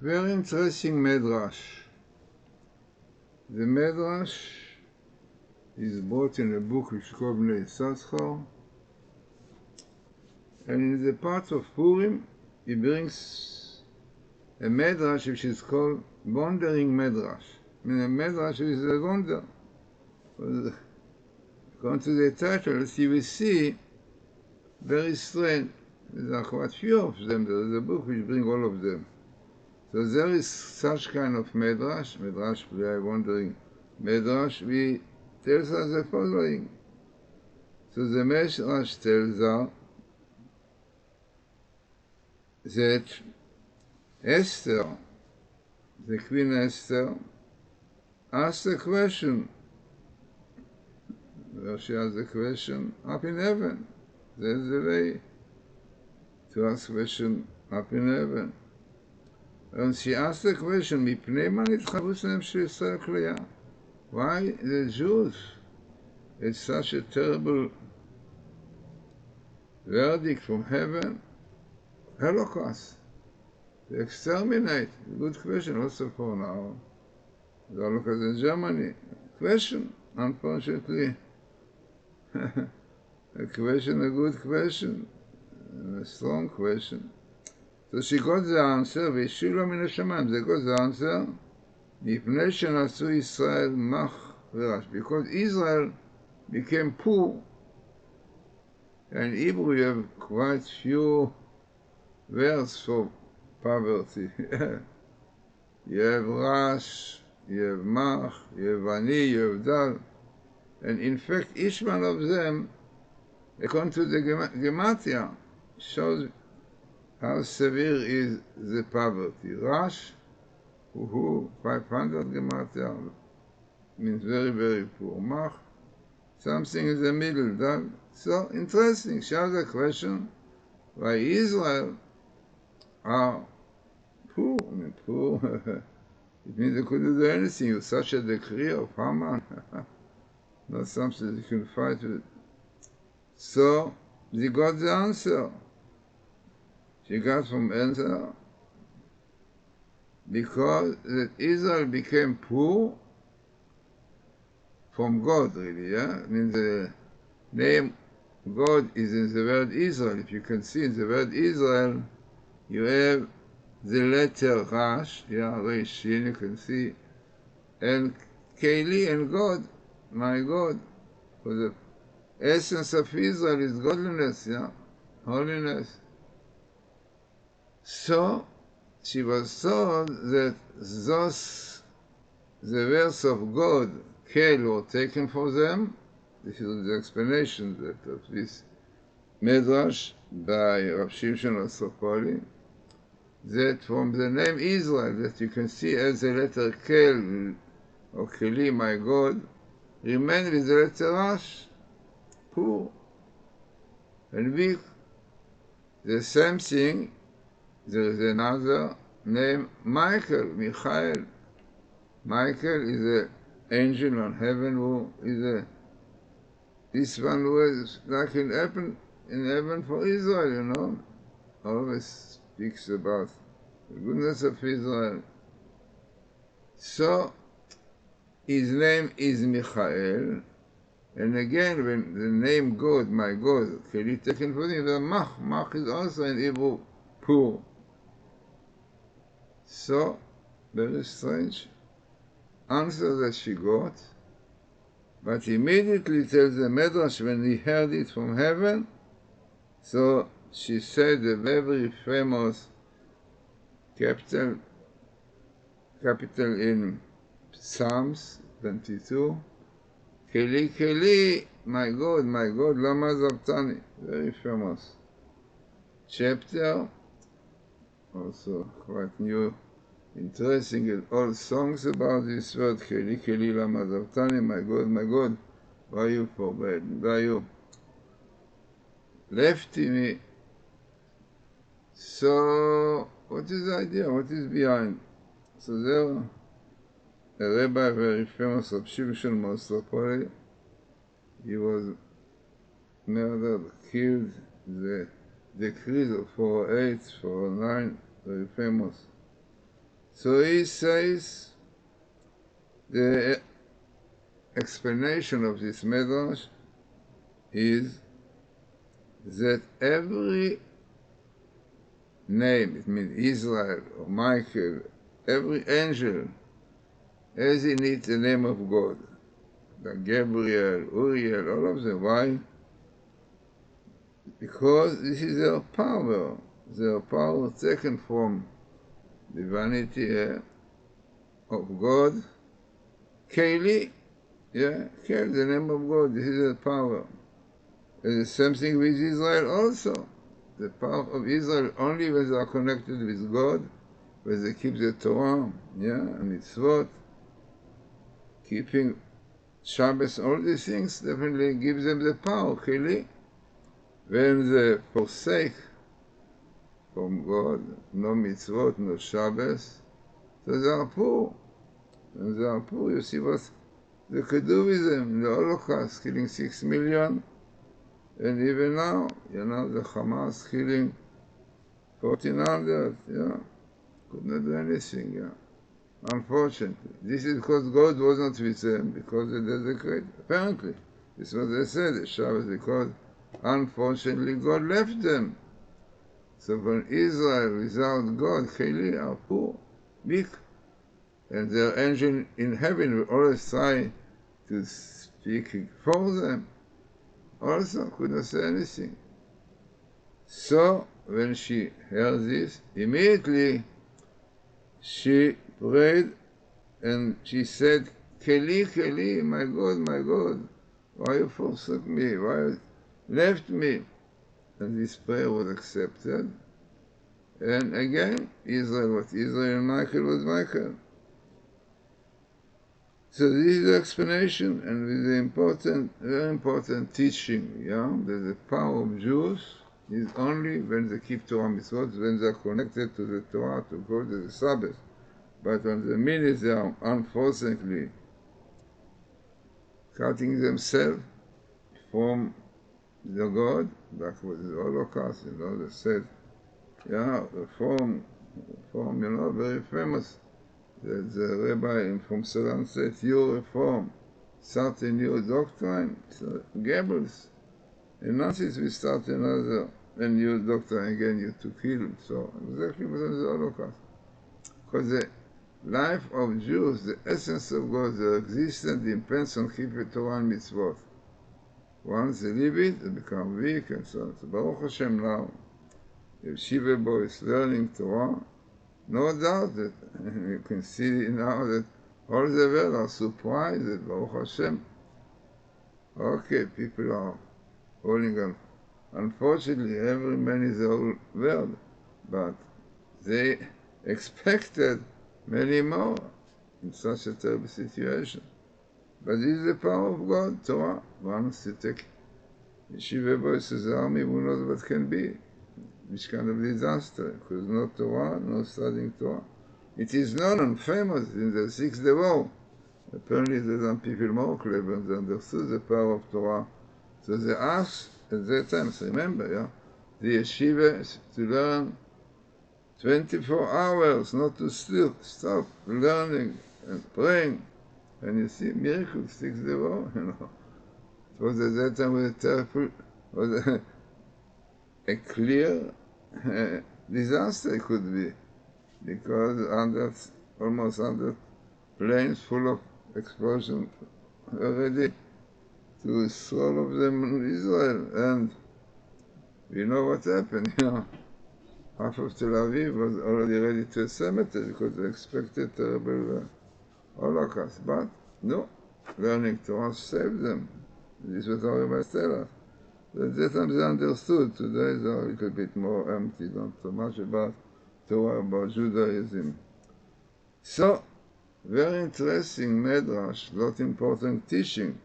Very interesting Medrash. The Medrash is brought in a book which is called Bnei Yissaschar, and in the part of Purim, he brings a Medrash which is called Wandering Medrash. I mean, a Medrash is a wonder. According to the title, as you will see, very strange. There are quite few of them. There is a book which brings all of them. So there is such kind of Medrash, we are wondering, Medrash, we tells us the following. So the Medrash tells us that Esther, the Queen Esther, asked a question. Where she asked the question? Up in heaven. There's the way to ask question up in heaven. And she asked the question, why the Jews? It's such a terrible verdict from heaven. Holocaust. To exterminate. Good question also for now. The Holocaust in Germany. Question, unfortunately. A good question. A strong question. So she got the answer, V'shilo min hashamayim. They got the answer, Mipnei shenasu Yisrael mach v'rash. Because Israel became poor. And in Hebrew you have quite few words for poverty. You have rash, you have mach, you have ani, you have dal. And in fact, each one of them, according to the Gematria, shows how severe is the poverty. Rash, 500 Gematria, means very, very poor. Mach, something in the middle. That, so interesting. She asked the question, why Israel are poor? I mean, poor. It means they couldn't do anything with such a decree of Haman. Not something you can fight with. So, they got the answer. She got from answer because that Israel became poor from God, really, yeah? I mean, the name God is in the word Israel. If you can see in the word Israel, you have the letter Rash, yeah, Reshin, you can see, and Keli and God, my God. For the essence of Israel is godliness, yeah, holiness. So, she was told that those, the words of God, Kel, were taken for them. This is the explanation that of this Medrash by Rav Shimshon Osopoli, that from the name Israel, that you can see as the letter Kel, or Keli, my God, remain with the letter Rash, poor. And we, the same thing, there is another name, Michael, Michael. Michael is an angel on heaven who is this one who is like in heaven for Israel, you know. Always speaks about the goodness of Israel. So, his name is Michael, and again, when the name God, my God, can be taken for him, the Mach is also in Hebrew poor. So, very strange answer that she got, but immediately tells the Medrash when he heard it from heaven, so she said the very famous capital in Psalms 22, Keli, Keli, my God, lama zavtani, very famous chapter, also quite new, interesting, and all songs about this word, Keli, Keli, lama zavtani, my God, why you forbade, why you left me. So, what is the idea? What is behind? So there, a rabbi very famous of Shimshon Mosopoli, he was murdered, killed, the decrees of 408, 409, very famous So he says the explanation of this Midrash is that every name, it means Israel or Michael, every angel has in it the name of God. Like Gabriel, Uriel, all of them. Why? Because this is their power taken from divinity of God. Keli, Kel, the name of God, this is their power. And the same thing with Israel also. The power of Israel only when they are connected with God, when they keep the Torah, and mitzvot, keeping Shabbos, all these things definitely gives them the power, Keli. When they forsake from God, no mitzvot, no Shabbos, so they are poor. When they are poor, you see what they could do with them in the Holocaust, killing 6 million. And even now, the Hamas killing 1,400, could not do anything, Unfortunately. This is because God was not with them, because they desecrated. Apparently. This is what they said, the Shabbos, because unfortunately God left them. So when Israel without God, Keli, are poor, weak, and their angel in heaven will always try to speak for them, also could not say anything. So when she heard this, immediately she prayed and she said, Keli, Keli, my God, why you forsook me? Why you left me? And this prayer was accepted. And again, Israel was Israel and Michael was Michael. So this is the explanation, and with the very important teaching, that the power of Jews is only when they keep Torah mitzvot, when they are connected to the Torah, to go to the Sabbath. But on the minute they are unfortunately cutting themselves from the God, like with the Holocaust, they said, the form, very famous. The rabbi from Sudan said, your reform, start a new doctrine. So Goebbels, and Nazis will start a new doctrine again, you to kill. So exactly what was the Holocaust. Because the life of Jews, the essence of God, their existence depends on keeping Torah and mitzvot. Once they leave it, they become weak and so on. So Baruch Hashem now, if Shiva Bo is learning Torah, no doubt that you can see now that all the world are surprised that Baruch Hashem, okay, people are holding on. Unfortunately, every man is the whole world, but they expected many more in such a terrible situation. But this is the power of God, Torah. Once you take Shiva Boyce's army, who knows what can be? Which kind of disaster, because no Torah, no studying Torah. It is known and famous in the Sixth War. Apparently there's some people more clever and understood the power of Torah. So they asked at that time, so remember, the yeshiva to learn 24 hours, not to stop learning and praying. And you see, miracles, Sixth War, It was at that time with a terrible, was a clear disaster it could be, because almost 100 planes full of explosions already to throw of them in Israel, and we know what happened, Half of Tel Aviv was already ready to a cemetery because they expected terrible Holocaust, but no, learning Torah saved them. This was all about Stella. At that time they understood. Today they are a little bit more empty, not so much about Torah, about Judaism. So, very interesting Medrash, lot important teaching.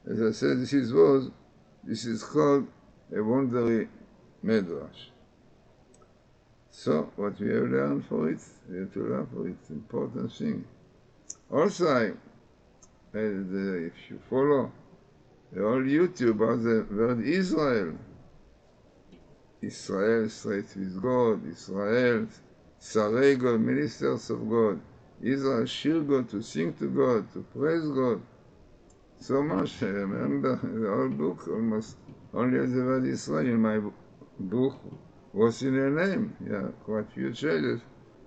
As I said, this is called a wonderful Medrash. So, what we have learned for it, we have to learn for it, important thing. Also, if you follow the whole YouTube about the word Israel, straight with God, Israel, Sarei God, ministers of God. Israel shir God, to sing to God, to praise God. So much. I remember the whole book almost only has the word Israel in my book. What's in their name? Yeah, quite few changes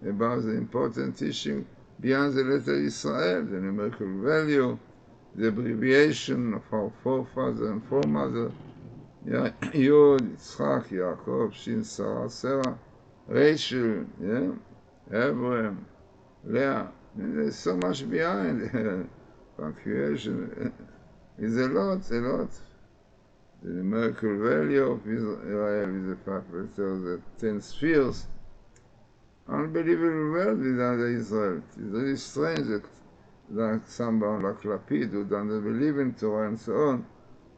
about the important teaching beyond the letter Israel, the numerical value, the abbreviation of our forefathers and foremothers. Yeah, Yod, Yitzchak, Yaakov, Shin, Sarah, Rachel, yeah, Abraham, Leah. There's so much behind punctuation. It's a lot. The numerical value of Israel is the factor of the 10 spheres. Unbelievable world without Israel. It's really strange that like someone like Lapid who doesn't believe in Torah and so on,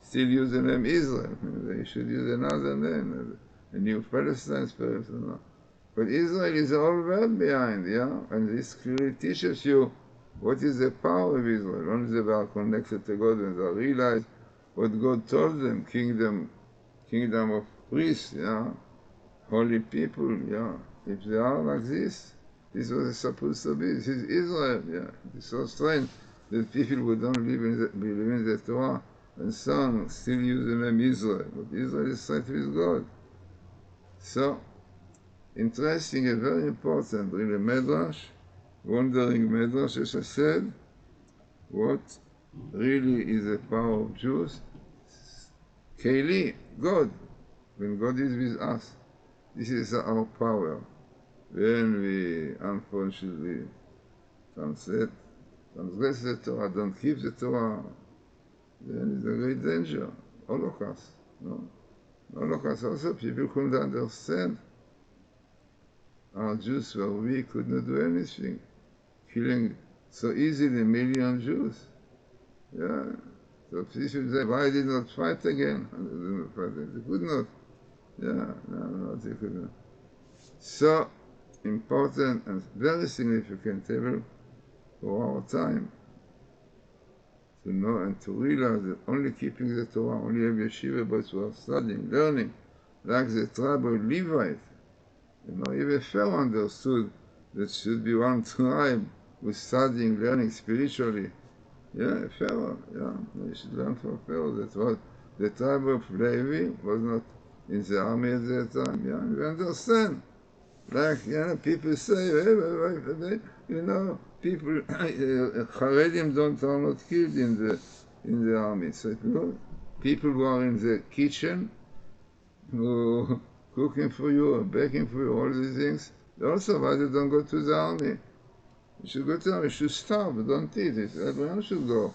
still use the name Israel. They should use another name, a new Palestine spirit. But Israel is the whole world behind, yeah? And this clearly teaches you what is the power of Israel. Only they are connected to God and they realize what God told them, kingdom of priests, yeah? Holy people, yeah? If they are like this was supposed to be. This is Israel, yeah? It's so strange that people who don't believe in the Torah and so on still use the name Israel. But Israel is straight with God. So, interesting and very important, really, Medrash, wandering Medrash, as I said, what really is the power of Jews? Keli, God, when God is with us, this is our power. When we unfortunately transgress the Torah, don't keep the Torah, then it's a great danger. Holocaust, no? Holocaust also, people couldn't understand. Our Jews were weak, could not do anything, killing so easily a million Jews. Yeah. So people say, why did not fight again? They could not. Yeah, no, they could not. So important and very significant table for our time to know and to realize that only keeping the Torah, only have yeshiva boys who are studying, learning, like the tribe of Levite. Even Pharaoh understood that should be one tribe who's studying, learning spiritually. Yeah, Pharaoh, yeah, you should learn from Pharaoh. That was the tribe of Levi was not in the army at that time. Yeah, you understand. Like, people say, people, Haredim are not killed in the army. So people who are in the kitchen, who cooking for you, or baking for you, all these things, also why they don't go to the army. You should go to the army, you should starve, don't eat it. Everyone should go.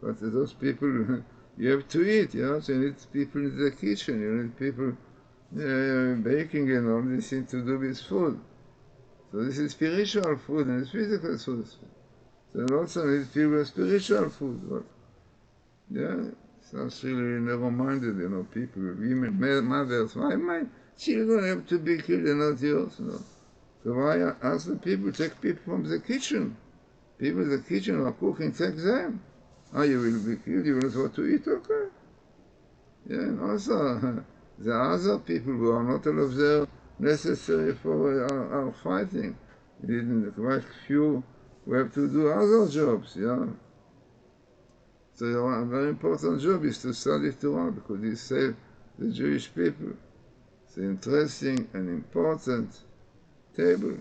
But those people, you have to eat, so you need people in the kitchen, you need people baking and all these things to do with food. So this is spiritual food and it's physical food. So you also need people with spiritual food. But, sounds really narrow-minded, people, women, mothers. Why my children have to be killed and not yours? So why ask the people, take people from the kitchen? People in the kitchen are cooking, take them. You will be killed, you will not want to eat, okay? Yeah, and also the other people who are not all of them necessary for our fighting. Quite few who have to do other jobs, So a very important job is to study Torah because it saves the Jewish people. It's an interesting and important table.